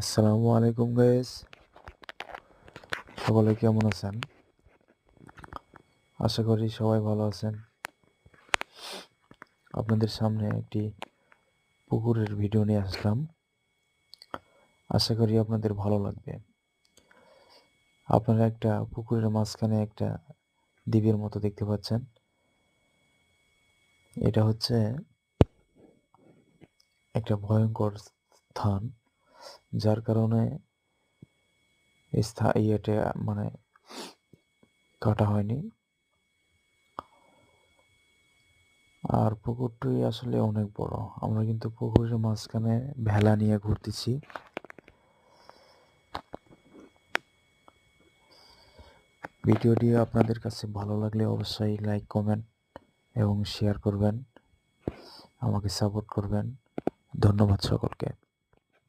আসসালামু আলাইকুম গাইস, সকলে কেমন আছেন? আশা করি সবাই ভালো আছেন। আপনাদের সামনে একটি পুকুরের ভিডিও নিয়ে আসলাম। আশা করি আপনাদের ভালো লাগবে। আপনারা একটা পুকুরের মাঝখানে একটা দ্বীপের মতো দেখতে পাচ্ছেন। এটা হচ্ছে একটা ভয়ঙ্কর স্থান, যার কারণে ইয়েটা মানে কাটা হয়নি। আর পুকুরটি আসলে অনেক বড়। আমরা কিন্তু পুকুরের মাঝখানে ভেলা নিয়ে ঘুরতেছি। ভিডিওটি আপনাদের কাছে ভালো লাগলে অবশ্যই লাইক, কমেন্ট এবং শেয়ার করবেন, আমাকে সাপোর্ট করবেন। ধন্যবাদ সকলকে।